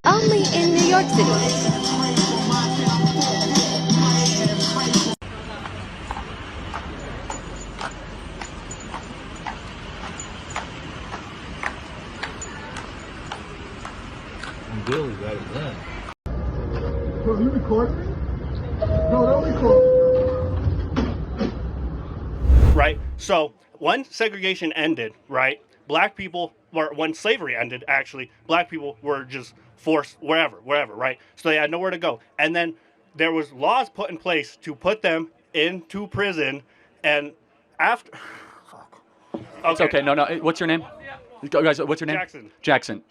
Only in New York City. Billy got it done. Bro, you recording me? No, don't record. Right? So when segregation ended, right, black people, or when slavery ended, actually, black people were just forced wherever, right? So they had nowhere to go. And then there was laws put in place to put them into prison, and after... Okay. It's okay. No. What's your name? Guys, what's your name? Jackson.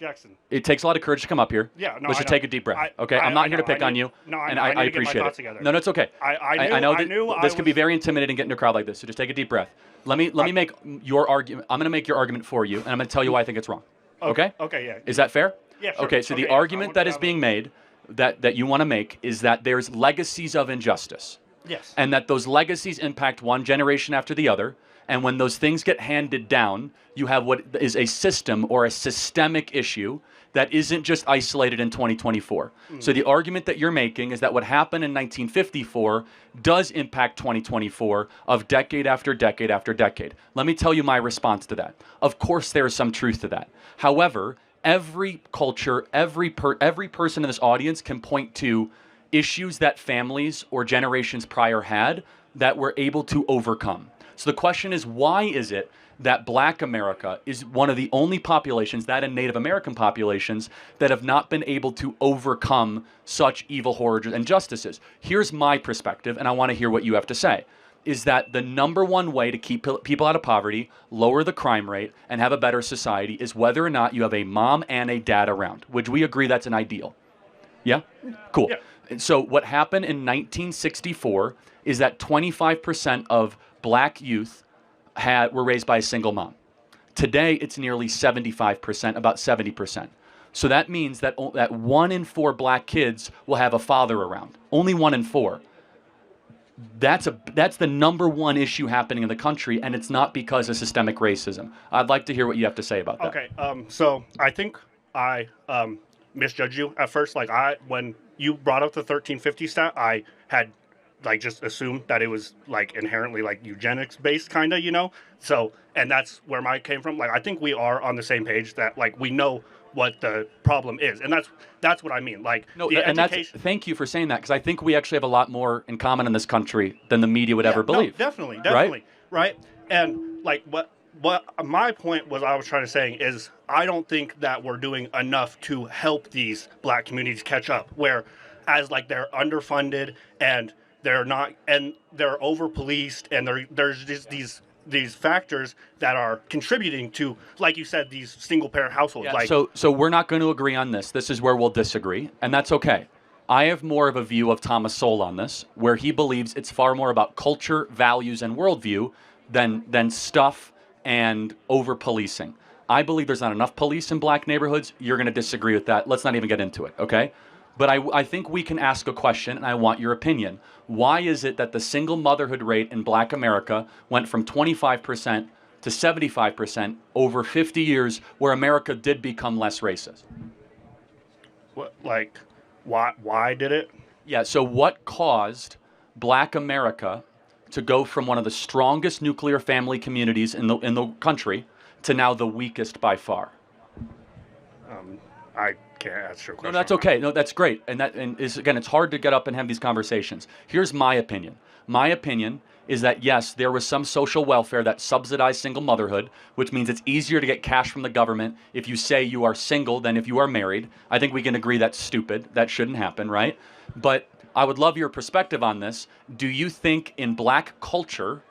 It takes a lot of courage to come up here. Yeah, no, Let's just take a deep breath. Okay, I'm not here to pick on you. No, I appreciate it. No, it's okay. I know this can be very intimidating getting into a crowd like this. So just take a deep breath. Let me make your argument. I'm going to make your argument for you, and I'm going to tell you why I think it's wrong. Okay? Okay. Yeah. Is that fair? Yeah. Sure. Okay. So the argument that is being made, that you want to make, is that there's legacies of injustice. Yes. And that those legacies impact one generation after the other. And when those things get handed down, you have what is a system or a systemic issue that isn't just isolated in 2024. So the argument that you're making is that what happened in 1954 does impact 2024 of decade after decade after decade. Let me tell you my response to that. Of course, there is some truth to that. However, every culture, every person in this audience can point to issues that families or generations prior had that were able to overcome. So the question is, why is it that Black America is one of the only populations, that and Native American populations, that have not been able to overcome such evil, horrors, and injustices? Here's my perspective, and I want to hear what you have to say, is that the number one way to keep people out of poverty, lower the crime rate, and have a better society is whether or not you have a mom and a dad around. Would we agree that's an ideal? Yeah? Cool. Yeah. And so what happened in 1964 is that 25% of Black youth were raised by a single mom. Today, it's nearly 75%, about 70%. So that means that 1 in 4 Black kids will have a father around. Only 1 in 4. That's the number one issue happening in the country, and it's not because of systemic racism. I'd like to hear what you have to say about that. Okay. So I think I misjudged you at first. Like when you brought up the 1350 stat, I had just assumed that it was inherently eugenics based kind of, so, and that's where mine came from. I think we are on the same page that we know what the problem is, and that's what I mean. Thank you for saying that, because I think we actually have a lot more in common in this country than the media would ever believe. No, definitely, right? And what my point was, I was trying to say is, I don't think that we're doing enough to help these Black communities catch up, whereas they're underfunded and they're not, and they're over-policed, and there's just these factors that are contributing to, like you said, these single-parent households. Yeah, so we're not going to agree on this. This is where we'll disagree, and that's okay. I have more of a view of Thomas Sowell on this, where he believes it's far more about culture, values, and worldview than stuff and over-policing. I believe there's not enough police in Black neighborhoods. You're going to disagree with that. Let's not even get into it, okay? But I think we can ask a question, and I want your opinion. Why is it that the single motherhood rate in Black America went from 25% to 75% over 50 years, where America did become less racist? What, why did it? Yeah, so what caused Black America to go from one of the strongest nuclear family communities in the country to now the weakest by far? I can't answer your question. No, that's okay. No, that's great. And again, it's hard to get up and have these conversations. Here's my opinion. My opinion is that, yes, there was some social welfare that subsidized single motherhood, which means it's easier to get cash from the government if you say you are single than if you are married. I think we can agree that's stupid. That shouldn't happen, right? But I would love your perspective on this. Do you think in Black culture,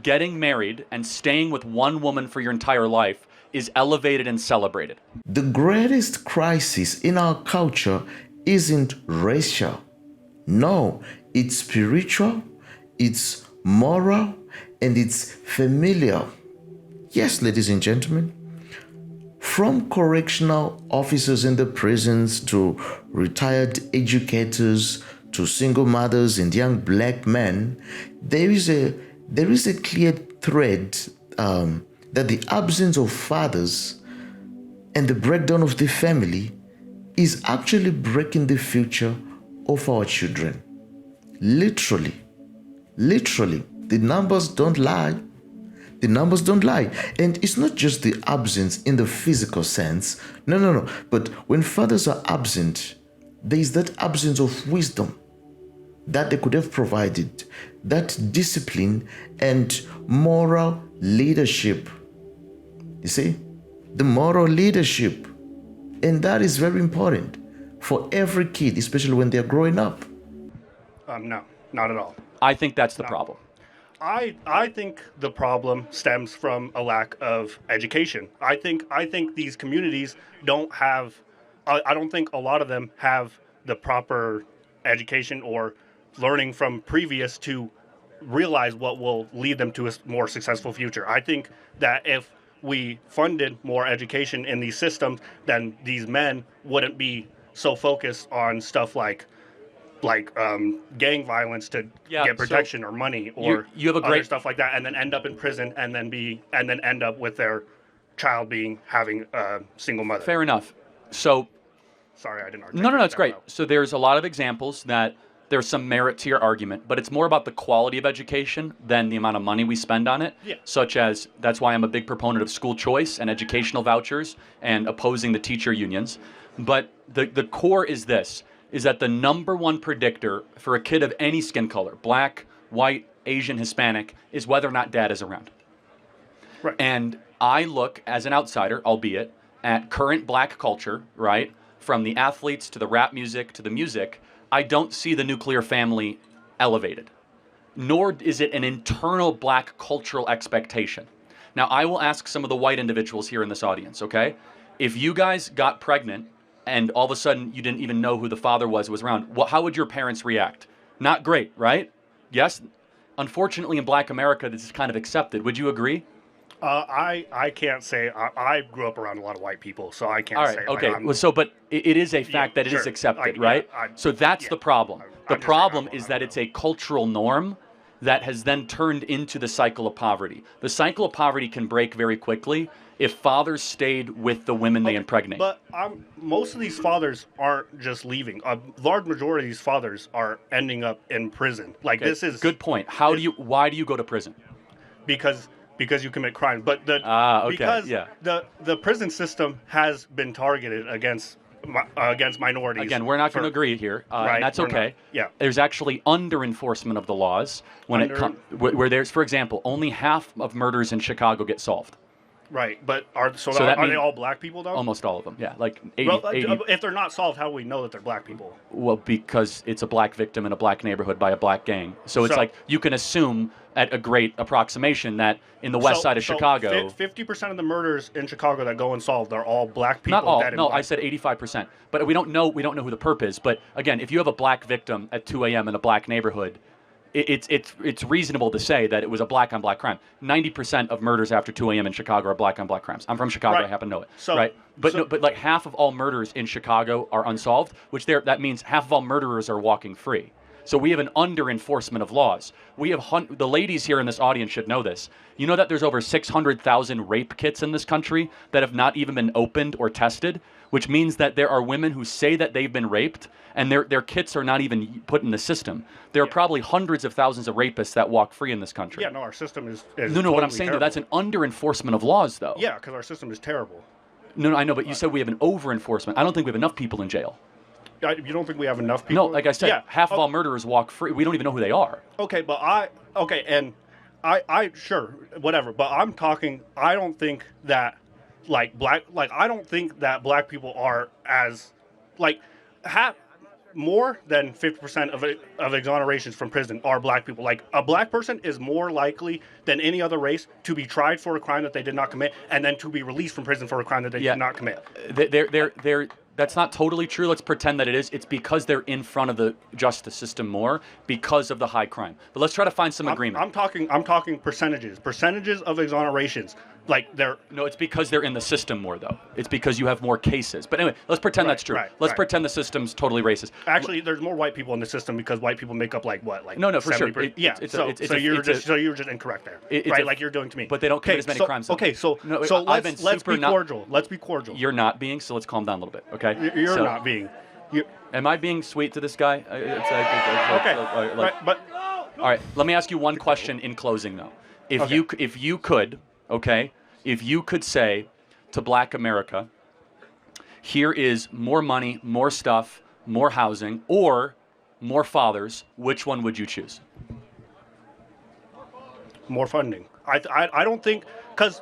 getting married and staying with one woman for your entire life is elevated and celebrated. The greatest crisis in our culture isn't racial. No, it's spiritual, it's moral, and it's familial. Yes, ladies and gentlemen, from correctional officers in the prisons to retired educators to single mothers and young black men, there is a clear thread that the absence of fathers and the breakdown of the family is actually breaking the future of our children. Literally, the numbers don't lie. The numbers don't lie. And it's not just the absence in the physical sense. No. But when fathers are absent, there is that absence of wisdom that they could have provided, that discipline and moral leadership. You see, the moral leadership. And that is very important for every kid, especially when they're growing up. No, not at all. I think that's the problem. I think the problem stems from a lack of education. I think these communities don't have. I don't think a lot of them have the proper education or learning from previous to realize what will lead them to a more successful future. I think that if we funded more education in these systems, then these men wouldn't be so focused on stuff like gang violence to get protection or money or you have a other great stuff like that, and then end up in prison and then end up with their child having a single mother. Fair enough. So sorry, I didn't. No, it's great. So there's a lot of examples that there's some merit to your argument, but it's more about the quality of education than the amount of money we spend on it. Yeah. Such as, that's why I'm a big proponent of school choice and educational vouchers and opposing the teacher unions. But the core is this, is that the number one predictor for a kid of any skin color, black, white, Asian, Hispanic, is whether or not dad is around. Right. And I look, as an outsider, albeit, at current black culture, right? From the athletes to the rap music to the music, I don't see the nuclear family elevated, nor is it an internal black cultural expectation. Now, I will ask some of the white individuals here in this audience, okay? If you guys got pregnant and all of a sudden you didn't even know who the father was who was around, how would your parents react? Not great, right? Yes? Unfortunately, in black America, this is kind of accepted. Would you agree? I can't say. I grew up around a lot of white people, so I can't all right, say. Okay, like, well, so, but it is a fact that it is sure. accepted, right? So that's the problem. The problem is that it's a cultural norm that has then turned into the cycle of poverty. The cycle of poverty can break very quickly if fathers stayed with the women they impregnate. But most of these fathers aren't just leaving. A large majority of these fathers are ending up in prison. Like, Okay, this is good point. Why do you go to prison? because you commit crime. But because the prison system has been targeted against minorities. Again, we're not going to agree here, right, and that's okay. Yeah. There's actually under enforcement of the laws when it comes where there's, for example, only half of murders in Chicago get solved. Right, but are they all black people though? Almost all of them, yeah. Like 80, Well, 80 if they're not solved, how do we know that they're black people? Well, because it's a black victim in a black neighborhood by a black gang. So it's like you can assume at a great approximation that in the west side of Chicago, 50% of the murders in Chicago that go unsolved are all black people. Not all. No, I said 85%. But we don't know who the perp is. But again, if you have a black victim at 2 a.m. in a black neighborhood, it's reasonable to say that it was a black on black crime. 90% of murders after 2 a.m. in Chicago are black on black crimes. I'm from Chicago. Right. I happen to know it. Right. But like half of all murders in Chicago are unsolved, that means half of all murderers are walking free. So we have an under enforcement of laws. We have the ladies here in this audience should know this. You know that there's over 600,000 rape kits in this country that have not even been opened or tested, which means that there are women who say that they've been raped and their kits are not even put in the system. There are probably hundreds of thousands of rapists that walk free in this country. Yeah, no, our system is no. Totally What I'm saying though, that's an under enforcement of laws, though. Yeah, because our system is terrible. No, I know, but you said we have an over enforcement. I don't think we have enough people in jail. You don't think we have enough people? No, like I said, half of all murderers walk free. We don't even know who they are. Okay, but I sure, whatever. But I'm talking. I don't think that I don't think that black people are as half. more than 50% of exonerations from prison are black people. Like, a black person is more likely than any other race to be tried for a crime that they did not commit and then to be released from prison for a crime that they did not commit. That's not totally true. Let's pretend that it is. It's because they're in front of the justice system more because of the high crime. But let's try to find some agreement. I'm talking percentages of exonerations. Like, they're... No, it's because they're in the system more, though. It's because you have more cases. But anyway, let's pretend that's true. Let's pretend the system's totally racist. Actually, there's more white people in the system because white people make up like what? Like no, for sure. So you're just incorrect there, right? Like you're doing to me. But they don't commit as many crimes. Okay, so let's be cordial. Let's be cordial. You're not being, so let's calm down a little bit, okay? You're not being. Am I being sweet to this guy? Okay. But all right. Let me ask you one question in closing, though. If you could, okay, if you could say to Black America, here is more money, more stuff, more housing, or more fathers, which one would you choose? More funding. I don't think, because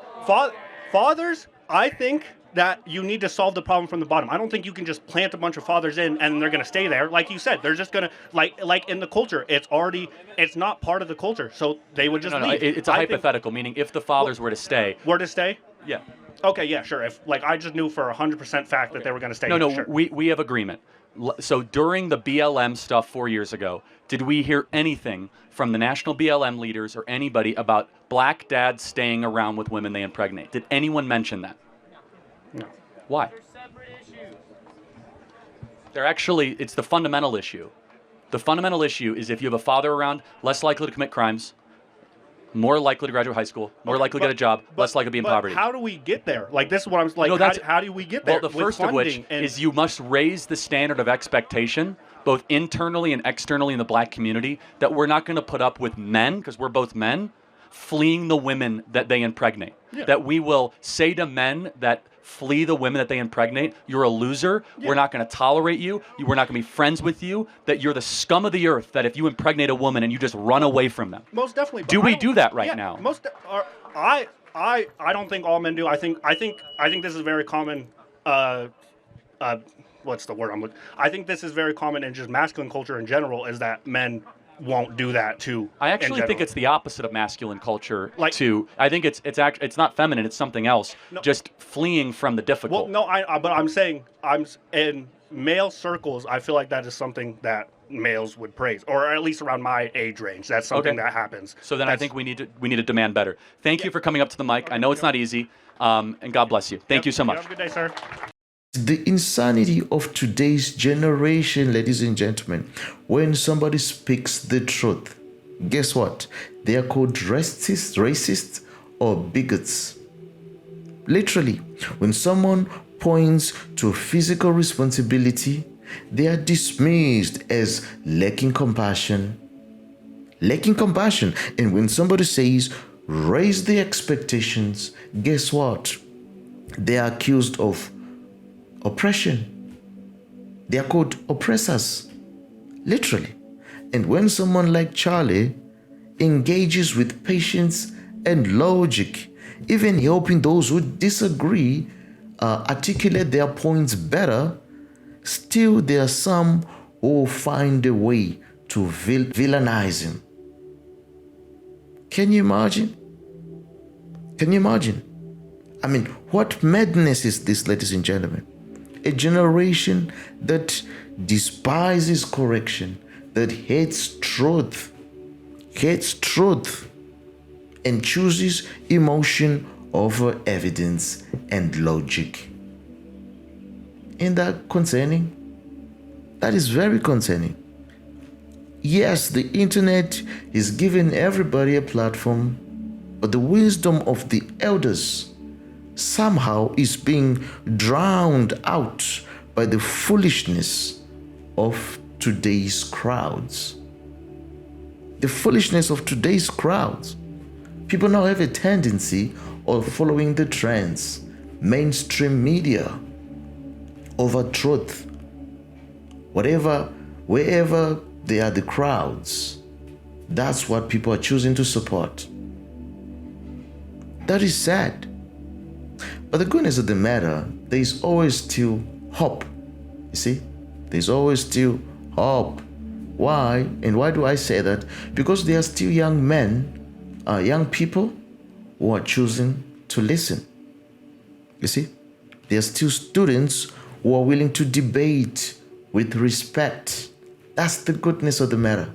fathers, I think that you need to solve the problem from the bottom. I don't think you can just plant a bunch of fathers in and they're going to stay there. Like you said, they're just going to, like in the culture, it's not part of the culture. So they would just leave. It's a hypothetical, meaning if the fathers were to stay. Were to stay? Yeah. Okay, yeah, sure. If, like, I just knew for 100% fact that they were going to stay. No, sure. we have agreement. So during the BLM stuff 4 years ago, did we hear anything from the national BLM leaders or anybody about black dads staying around with women they impregnate? Did anyone mention that? No. Why? It's the fundamental issue. The fundamental issue is if you have a father around, less likely to commit crimes, more likely to graduate high school, more likely to get a job, less likely to be in poverty. How do we get there? Like, this is what I'm like, how do we get there? Well, the first of which is you must raise the standard of expectation, both internally and externally in the black community, that we're not going to put up with men, because we're both men, fleeing the women that they impregnate. Yeah. That we will say to men that flee the women that they impregnate, you're a loser, we're not going to tolerate you, we're not going to be friends with you, that you're the scum of the earth, that if you impregnate a woman and you just run away from them. Most definitely. Do we do that right now? I don't think all men do. I think this is very common. What's the word I'm looking? I think this is very common in just masculine culture in general, is that men won't do that too. I actually think it's the opposite of masculine culture too. I think it's not feminine, it's something else. No, just fleeing from the difficult. Well, no, but I'm saying in male circles, I feel like that is something that males would praise, or at least around my age range. That's something that happens. So then I think we need to demand better. Thank you for coming up to the mic. I know it's not easy, and God bless you. Thank you so much. Have a good day, sir. The insanity of today's generation, ladies and gentlemen, when somebody speaks the truth, guess what? They are called racist, or bigots. Literally, when someone points to physical responsibility, they are dismissed as lacking compassion. And when somebody says, raise the expectations, guess what? They are accused of oppression. They are called oppressors, literally. And when someone like Charlie engages with patience and logic, even helping those who disagree articulate their points better, still there are some who find a way to villainize him. Can you imagine? I mean, what madness is this, ladies and gentlemen? A generation that despises correction, that hates truth, and chooses emotion over evidence and logic. Isn't that concerning? That is very concerning. Yes, the internet is giving everybody a platform, but the wisdom of the elders somehow is being drowned out by the foolishness of today's crowds. The foolishness of today's crowds. People now have a tendency of following the trends, mainstream media, over truth. Wherever they are the crowds, that's what people are choosing to support. That is sad. But the goodness of the matter, there is always still hope. You see, there's always still hope. Why? And why do I say that? Because there are still young men, young people who are choosing to listen. You see, there are still students who are willing to debate with respect. That's the goodness of the matter.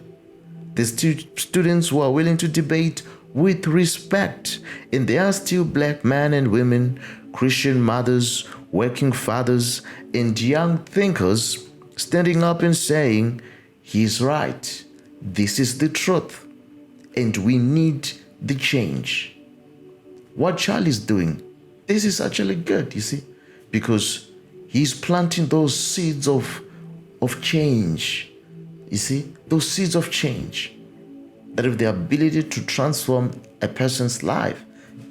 There's still students who are willing to debate with respect. And there are still black men and women, Christian mothers, working fathers, and young thinkers standing up and saying, he's right. This is the truth. And we need the change. What Charlie's doing, this is actually good, you see, because he's planting those seeds of change. You see, those seeds of change that have the ability to transform a person's life,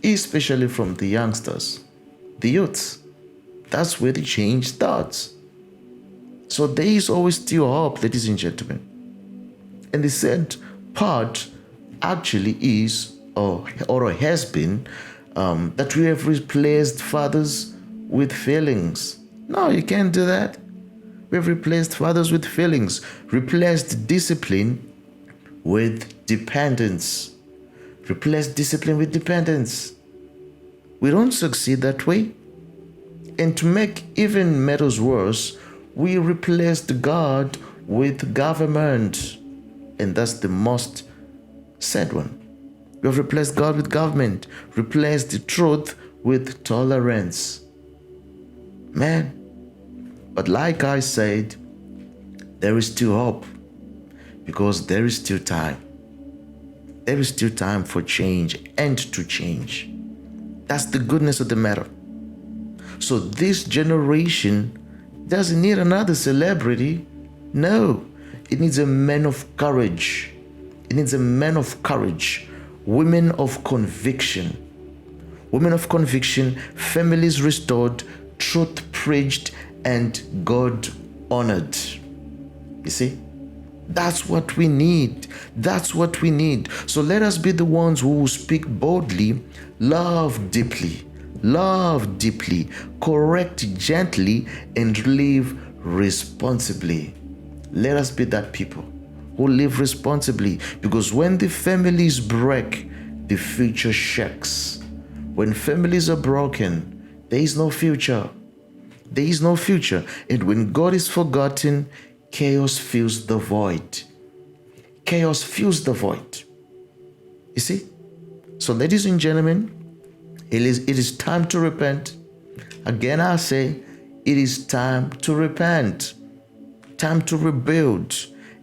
especially from the youngsters, the youths. That's where the change starts. So there is always still hope, ladies and gentlemen. And the third part actually is, or has been, that we have replaced fathers with feelings. No, you can't do that. We have replaced fathers with feelings, replaced discipline with dependence. Replaced discipline with dependence. We don't succeed that way. And to make even matters worse, we replaced God with government. And that's the most sad one. We have replaced God with government, replaced the truth with tolerance. Man, but like I said, there is still hope because there is still time. There is still time for change and to change. That's the goodness of the matter. So this generation doesn't need another celebrity. No, it needs a man of courage. It needs a man of courage, women of conviction. Women of conviction, families restored, truth preached, and God honored. You see? That's what we need. That's what we need. So let us be the ones who speak boldly, love deeply, correct gently, and live responsibly. Let us be that people who live responsibly, because when the families break, the future shakes. When families are broken, there is no future. There is no future. And when God is forgotten, chaos fills the void. Chaos fills the void. You see? So, ladies and gentlemen, it is time to repent. Again, I say, it is time to repent. Time to rebuild.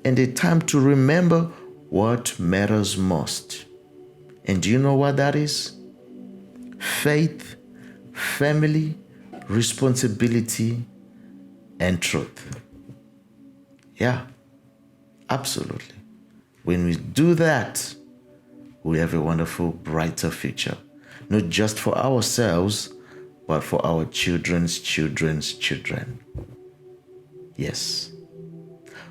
And a time to remember what matters most. And do you know what that is? Faith, family, responsibility, and truth. Yeah, absolutely. When we do that, we have a wonderful, brighter future. Not just for ourselves, but for our children's children's children. Yes.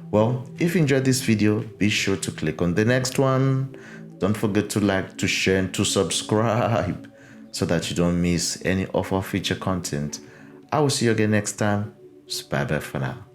Well, if you enjoyed this video, be sure to click on the next one. Don't forget to like, to share, and to subscribe so that you don't miss any of our future content. I will see you again next time. Bye bye for now.